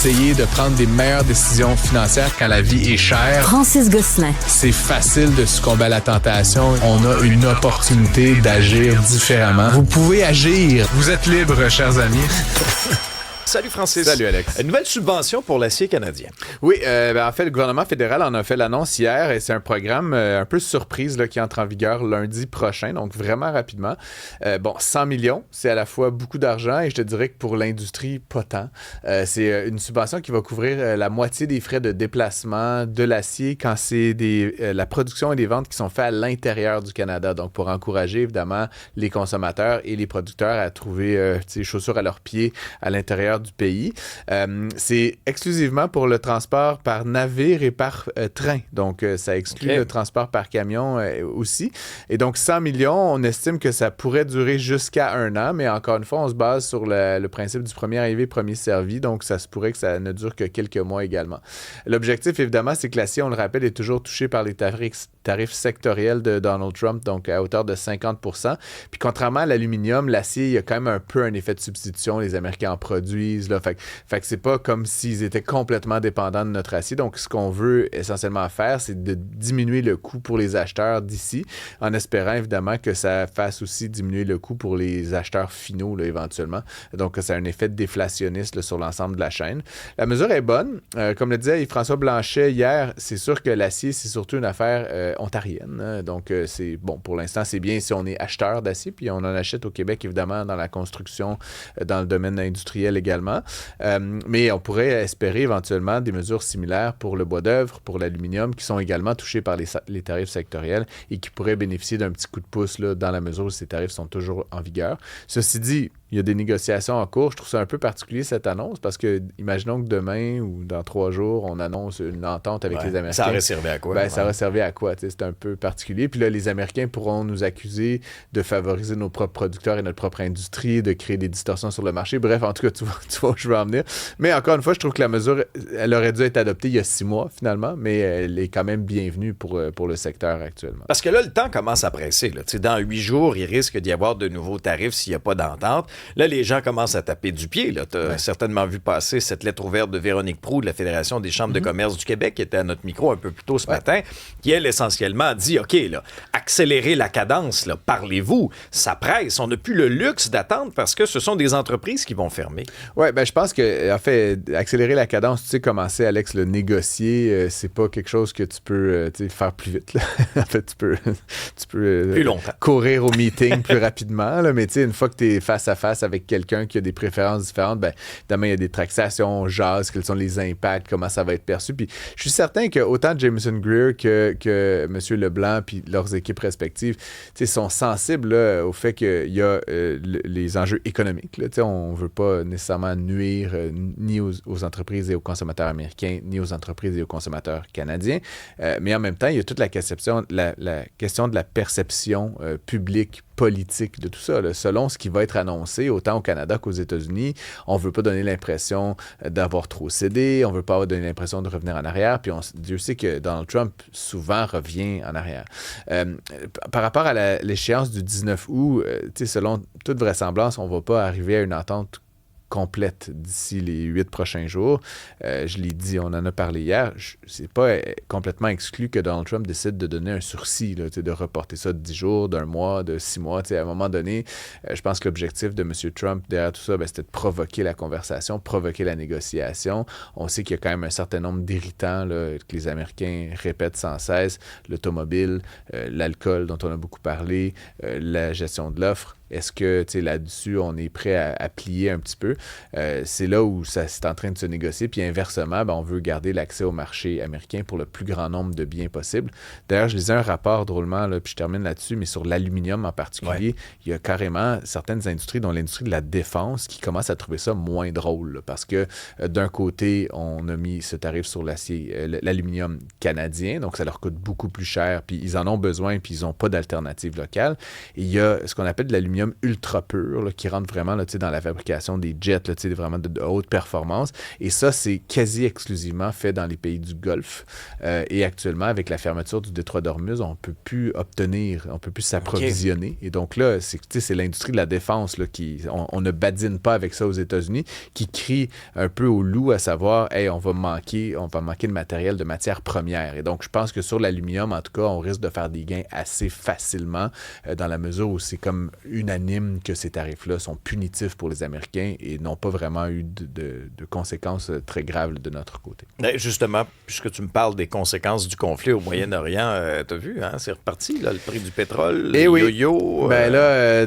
essayer de prendre des meilleures décisions financières quand la vie est chère. Francis Gosselin. C'est facile de succomber à la tentation. On a une opportunité d'agir différemment. Vous pouvez agir. Vous êtes libres, chers amis. Salut Francis. Salut Alex. Une nouvelle subvention pour l'acier canadien. Oui, en fait, le gouvernement fédéral en a fait l'annonce hier et c'est un programme un peu surprise là, qui entre en vigueur lundi prochain, donc vraiment rapidement. 100 millions, c'est à la fois beaucoup d'argent et je te dirais que pour l'industrie, pas tant. C'est une subvention qui va couvrir la moitié des frais de déplacement de l'acier quand c'est la production et les ventes qui sont faites à l'intérieur du Canada. Donc, pour encourager évidemment les consommateurs et les producteurs à trouver chaussures à leurs pieds à l'intérieur du pays. C'est exclusivement pour le transport par navire et par train. Donc, ça exclut le transport par camion aussi. Et donc, 100 millions, on estime que ça pourrait durer jusqu'à 1 an, mais encore une fois, on se base sur le principe du premier arrivé, premier servi. Donc, ça se pourrait que ça ne dure que quelques mois également. L'objectif, évidemment, c'est que l'acier, on le rappelle, est toujours touché par les tarifs sectoriels de Donald Trump, donc à hauteur de 50%. Puis, contrairement à l'aluminium, l'acier, il y a quand même un peu un effet de substitution. Les Américains en produisent. Là. Fait que c'est pas comme s'ils étaient complètement dépendants de notre acier. Donc, ce qu'on veut essentiellement faire, c'est de diminuer le coût pour les acheteurs d'ici, en espérant évidemment que ça fasse aussi diminuer le coût pour les acheteurs finaux, là, éventuellement. Donc, ça a un effet déflationniste là, sur l'ensemble de la chaîne. La mesure est bonne. Comme le disait Yves-François Blanchet hier, c'est sûr que l'acier, c'est surtout une affaire ontarienne. Hein. Donc, c'est bon, pour l'instant, c'est bien si on est acheteur d'acier, puis on en achète au Québec, évidemment, dans la construction, dans le domaine industriel également. Mais on pourrait espérer éventuellement des mesures similaires pour le bois d'œuvre, pour l'aluminium, qui sont également touchés par les tarifs sectoriels et qui pourraient bénéficier d'un petit coup de pouce là, dans la mesure où ces tarifs sont toujours en vigueur. Ceci dit, il y a des négociations en cours. Je trouve ça un peu particulier, cette annonce, parce que, imaginons que demain ou dans 3 jours, on annonce une entente avec les Américains. Ça aurait servi à quoi? Ça aurait servi à quoi? C'est un peu particulier. Puis là, les Américains pourront nous accuser de favoriser nos propres producteurs et notre propre industrie, de créer des distorsions sur le marché. Bref, en tout cas, tu vois où je veux en venir. Mais encore une fois, je trouve que la mesure, elle aurait dû être adoptée il y a 6 mois, finalement, mais elle est quand même bienvenue pour le secteur actuellement. Parce que là, le temps commence à presser. Là. Dans 8 jours, il risque d'y avoir de nouveaux tarifs s'il n'y a pas d'entente. Là, les gens commencent à taper du pied. Tu as certainement vu passer cette lettre ouverte de Véronique Proulx de la Fédération des chambres de commerce du Québec, qui était à notre micro un peu plus tôt ce matin, qui, elle, essentiellement dit, OK, là, accélérez la cadence, là, parlez-vous, ça presse. On n'a plus le luxe d'attendre parce que ce sont des entreprises qui vont fermer. Oui, je pense que, en fait, accélérer la cadence, tu sais, commencer, Alex, le négocier, c'est pas quelque chose que tu peux faire plus vite. Là. En fait, tu peux plus longtemps. Courir au meeting plus rapidement, là, mais tu sais, une fois que tu es face à face avec quelqu'un qui a des préférences différentes, évidemment, il y a des taxations, on jase, quels sont les impacts, comment ça va être perçu. Puis je suis certain que autant Jameson Greer que M. Leblanc puis leurs équipes respectives sont sensibles là, au fait qu'il y a les enjeux économiques. Là. On ne veut pas nécessairement nuire ni aux entreprises et aux consommateurs américains, ni aux entreprises et aux consommateurs canadiens. Mais en même temps, il y a toute la question de la perception publique, politique de tout ça. Là. Selon ce qui va être annoncé, autant au Canada qu'aux États-Unis, on ne veut pas donner l'impression d'avoir trop cédé, on ne veut pas donner l'impression de revenir en arrière, puis Dieu sait que Donald Trump souvent revient en arrière. Par rapport à l'échéance du 19 août, selon toute vraisemblance, on ne va pas arriver à une entente complète d'ici les 8 prochains jours. Je l'ai dit, on en a parlé hier. C'est pas complètement exclu que Donald Trump décide de donner un sursis, là, de reporter ça de 10 jours, d'un mois, de 6 mois. À un moment donné, je pense que l'objectif de M. Trump derrière tout ça, c'était de provoquer la conversation, provoquer la négociation. On sait qu'il y a quand même un certain nombre d'irritants là, que les Américains répètent sans cesse. L'automobile, l'alcool dont on a beaucoup parlé, la gestion de l'offre. Est-ce que, là-dessus, on est prêt à plier un petit peu? C'est là où c'est en train de se négocier. Puis inversement, on veut garder l'accès au marché américain pour le plus grand nombre de biens possible. D'ailleurs, je lisais un rapport drôlement, là, puis je termine là-dessus, mais sur l'aluminium en particulier, il y a carrément certaines industries, dont l'industrie de la défense, qui commencent à trouver ça moins drôle. Là, parce que d'un côté, on a mis ce tarif sur l'acier, l'aluminium canadien, donc ça leur coûte beaucoup plus cher, puis ils en ont besoin, puis ils n'ont pas d'alternative locale. Et il y a ce qu'on appelle de l'aluminium l'aluminium ultra pur là, qui rentre vraiment là, dans la fabrication des jets, là, vraiment de haute performance. Et ça, c'est quasi exclusivement fait dans les pays du Golfe. Et actuellement, avec la fermeture du détroit d'Ormuz, on ne peut plus s'approvisionner. Et donc là, c'est l'industrie de la défense là, on ne badine pas avec ça aux États-Unis, qui crie un peu au loup à savoir, hey, on va manquer de matériel, de matières premières. Et donc, je pense que sur l'aluminium, en tout cas, on risque de faire des gains assez facilement dans la mesure où c'est comme unanime que ces tarifs-là sont punitifs pour les Américains et n'ont pas vraiment eu de conséquences très graves de notre côté. Justement, puisque tu me parles des conséquences du conflit au Moyen-Orient, t'as vu, hein, c'est reparti, là, le prix du pétrole, le yo-yo.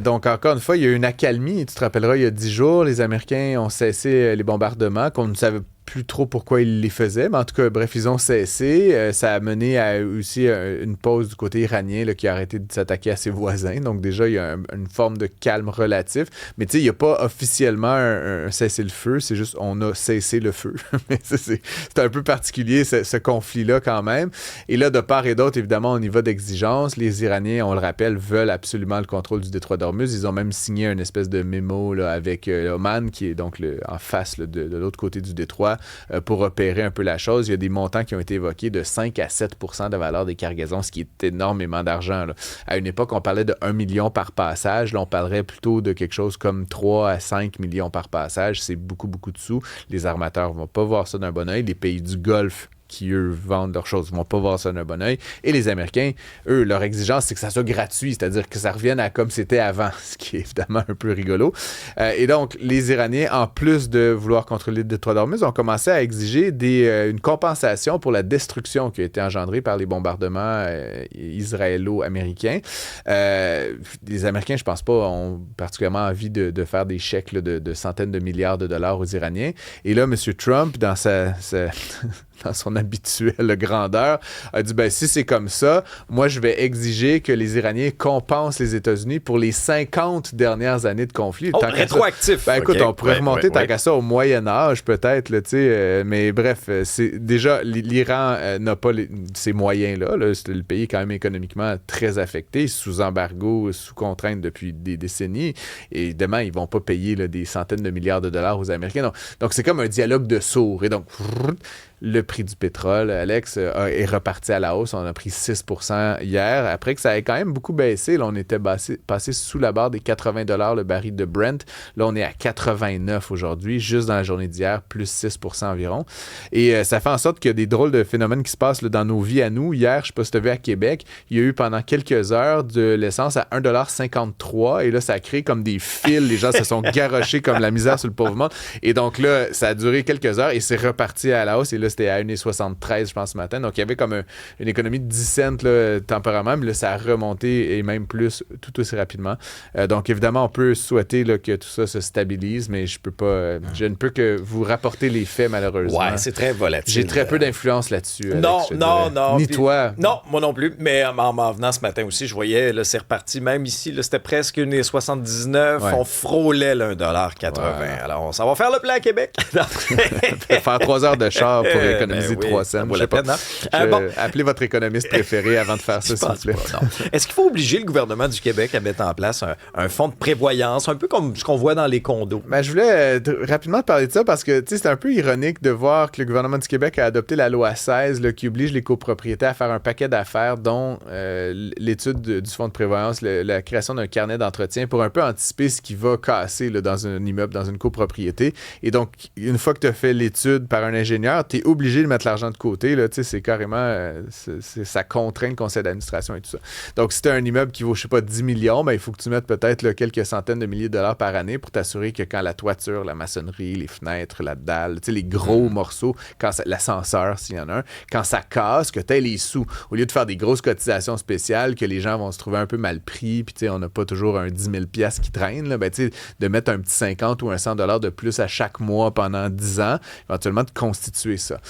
Donc encore une fois, il y a eu une accalmie. Tu te rappelleras, il y a 10 jours, les Américains ont cessé les bombardements qu'on ne savait plus trop pourquoi ils les faisaient, mais en tout cas, bref, ils ont cessé. Ça a mené à aussi une pause du côté iranien là, qui a arrêté de s'attaquer à ses voisins. Donc déjà, il y a une forme de calme relatif. Mais tu sais, il n'y a pas officiellement un cessez-le-feu, c'est juste on a cessé le feu. Mais c'est un peu particulier, ce conflit-là quand même. Et là, de part et d'autre, évidemment, au niveau d'exigence, les Iraniens, on le rappelle, veulent absolument le contrôle du détroit d'Ormuz. Ils ont même signé une espèce de mémo là, avec Oman, qui est donc en face là, de l'autre côté du détroit, pour opérer un peu la chose. Il y a des montants qui ont été évoqués de 5 à 7 % de la valeur des cargaisons, ce qui est énormément d'argent. Là. À une époque, on parlait de 1 million par passage. Là, on parlerait plutôt de quelque chose comme 3 à 5 millions par passage. C'est beaucoup, beaucoup de sous. Les armateurs ne vont pas voir ça d'un bon œil. Les pays du Golfe qui, eux, vendent leurs choses, ne vont pas voir ça d'un bon œil. Et les Américains, eux, leur exigence, c'est que ça soit gratuit, c'est-à-dire que ça revienne à comme c'était avant, ce qui est évidemment un peu rigolo. Et donc, les Iraniens, en plus de vouloir contrôler le détroit d'Ormuz, ont commencé à exiger une compensation pour la destruction qui a été engendrée par les bombardements israélo-américains. Les Américains, je pense pas, ont particulièrement envie de faire des chèques là, de centaines de milliards de dollars aux Iraniens. Et là, M. Trump, dans dans son habituelle grandeur, a dit, si c'est comme ça, moi, je vais exiger que les Iraniens compensent les États-Unis pour les 50 dernières années de conflit. Rétroactif. Écoute, on pourrait remonter tant qu'à ça au Moyen-Âge, peut-être, là, mais bref, déjà, l'Iran n'a pas ces moyens-là. Là. Le pays est quand même économiquement très affecté, sous embargo, sous contrainte depuis des décennies. Et évidemment, ils ne vont pas payer là, des centaines de milliards de dollars aux Américains. Donc c'est comme un dialogue de sourds. Et donc, le prix du pétrole, Alex, est reparti à la hausse. On a pris 6 % hier, après que ça ait quand même beaucoup baissé. Là, on était passé sous la barre des 80 $ le baril de Brent. Là, on est à 89 aujourd'hui, juste dans la journée d'hier, plus 6 % environ. Et ça fait en sorte qu'il y a des drôles de phénomènes qui se passent là, dans nos vies à nous. Hier, je ne sais pas si tu as vu à Québec, il y a eu pendant quelques heures de l'essence à 1,53 $. Et là, ça a créé comme des fils. Les gens se sont garochés comme la misère sur le pauvre monde. Et donc là, ça a duré quelques heures et c'est reparti à la hausse. Et là, c'était à 1,73 je pense, ce matin. Donc, il y avait comme une économie de 10 cents là, temporairement, mais là, ça a remonté et même plus tout aussi rapidement. Donc, évidemment, on peut souhaiter là, que tout ça se stabilise, mais je ne peux que vous rapporter les faits, malheureusement. Ouais, c'est très volatile. J'ai très peu d'influence là-dessus. Non. Ni toi. Non, moi non plus. Mais en m'en venant ce matin aussi, je voyais, là, c'est reparti. Même ici, là, c'était presque 1,79 $. Ouais. On frôlait le 1,80 $. Ouais. Alors, ça va faire le plein à Québec. Faire 3 heures de char pour économiser 3 cents. Je sais pas. Appelez votre économiste préféré avant de faire ça, s'il vous plaît. Est-ce qu'il faut obliger le gouvernement du Québec à mettre en place un fonds de prévoyance, un peu comme ce qu'on voit dans les condos? Je voulais rapidement te parler de ça parce que c'est un peu ironique de voir que le gouvernement du Québec a adopté la loi 16 là, qui oblige les copropriétés à faire un paquet d'affaires, dont l'étude du fonds de prévoyance, la création d'un carnet d'entretien pour un peu anticiper ce qui va casser là, dans un immeuble, dans une copropriété. Et donc, une fois que tu as fait l'étude par un ingénieur, tu es obligé de mettre l'argent de côté. Là, c'est carrément, ça contraint le conseil d'administration et tout ça. Donc, si tu as un immeuble qui vaut, je sais pas, 10 millions, il faut que tu mettes peut-être là, quelques centaines de milliers de dollars par année pour t'assurer que quand la toiture, la maçonnerie, les fenêtres, la dalle, les gros morceaux, l'ascenseur, s'il y en a un, quand ça casse, que tu aies les sous. Au lieu de faire des grosses cotisations spéciales, que les gens vont se trouver un peu mal pris, puis on n'a pas toujours un 10 000 $ qui traîne, là, de mettre un petit 50 ou un 100 $ de plus à chaque mois pendant 10 ans, éventuellement de constituer ça.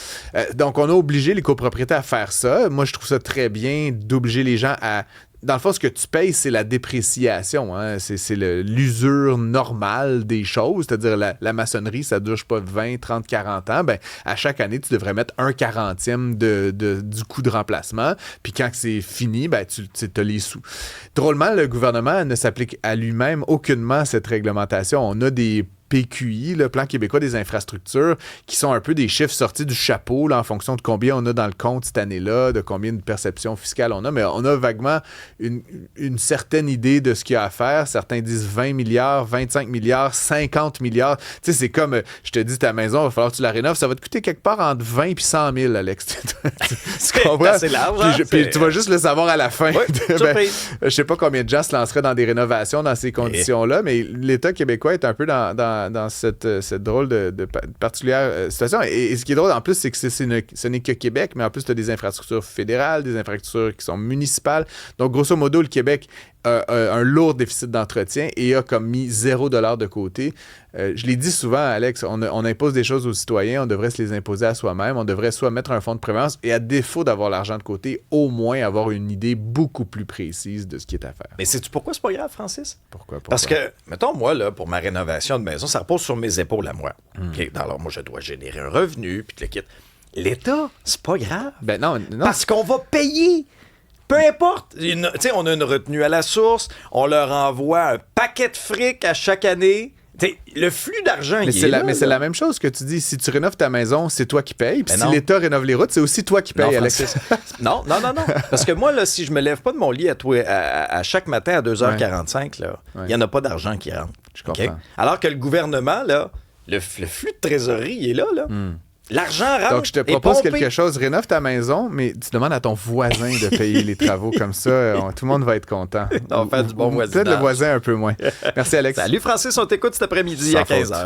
Donc, on a obligé les copropriétés à faire ça. Moi, je trouve ça très bien d'obliger les gens à dans le fond, ce que tu payes, c'est la dépréciation. Hein? C'est l'usure normale des choses. C'est-à-dire, la maçonnerie, ça dure, je sais pas, 20, 30, 40 ans. Ben, à chaque année, tu devrais mettre 1/40e du coût de remplacement. Puis quand c'est fini, ben, tu as les sous. Drôlement, le gouvernement ne s'applique à lui-même aucunement cette réglementation. On a des PQI, le Plan québécois des infrastructures, qui sont un peu des chiffres sortis du chapeau là, en fonction de combien on a dans le compte cette année-là, de combien de perceptions fiscales on a, mais on a vaguement une certaine idée de ce qu'il y a à faire. Certains disent 20 milliards, 25 milliards, 50 milliards. Tu sais, c'est comme, je te dis, ta maison, il va falloir que tu la rénoves, ça va te coûter quelque part entre 20 et 100 000, Alex. Tu comprends? C'est large. Puis tu vas juste le savoir à la fin. Oui, je sais pas combien de gens se lanceraient dans des rénovations dans ces conditions-là, mais l'État québécois est un peu dans cette drôle de particulière situation. Et ce qui est drôle, en plus, c'est que ce n'est que Québec, mais en plus, tu as des infrastructures fédérales, des infrastructures qui sont municipales. Donc, grosso modo, le Québec a un lourd déficit d'entretien et a comme mis 0 $ de côté. Je l'ai dit souvent, Alex, on impose des choses aux citoyens, on devrait se les imposer à soi-même, on devrait soit mettre un fonds de prévoyance et à défaut d'avoir l'argent de côté, au moins avoir une idée beaucoup plus précise de ce qui est à faire. Mais sais-tu pourquoi c'est pas grave, Francis? Pourquoi? Parce que, mettons, moi, là, pour ma rénovation de maison, ça repose sur mes épaules à moi. Okay? Alors, moi, je dois générer un revenu, puis le kit. L'État, c'est pas grave. Ben non. Parce qu'on va payer. Peu importe. Tu sais, on a une retenue à la source, on leur envoie un paquet de fric à chaque année. T'sais, le flux d'argent, mais c'est la même chose que tu dis. Si tu rénoves ta maison, c'est toi qui payes. Puis si l'État rénove les routes, c'est aussi toi qui payes, Alex. Non. Parce que moi, là, si je me lève pas de mon lit à chaque matin à 2h45, il n'y en a pas d'argent qui rentre. Je comprends. Okay? Alors que le gouvernement, là, le flux de trésorerie, il est là. L'argent rentre. Donc, je te propose quelque chose. Rénove ta maison, mais tu demandes à ton voisin de payer les travaux. Comme ça, tout le monde va être content. On va faire du bon voisinage. Peut-être le voisin un peu moins. Merci, Alex. Salut, Francis. On t'écoute cet après-midi à 15h.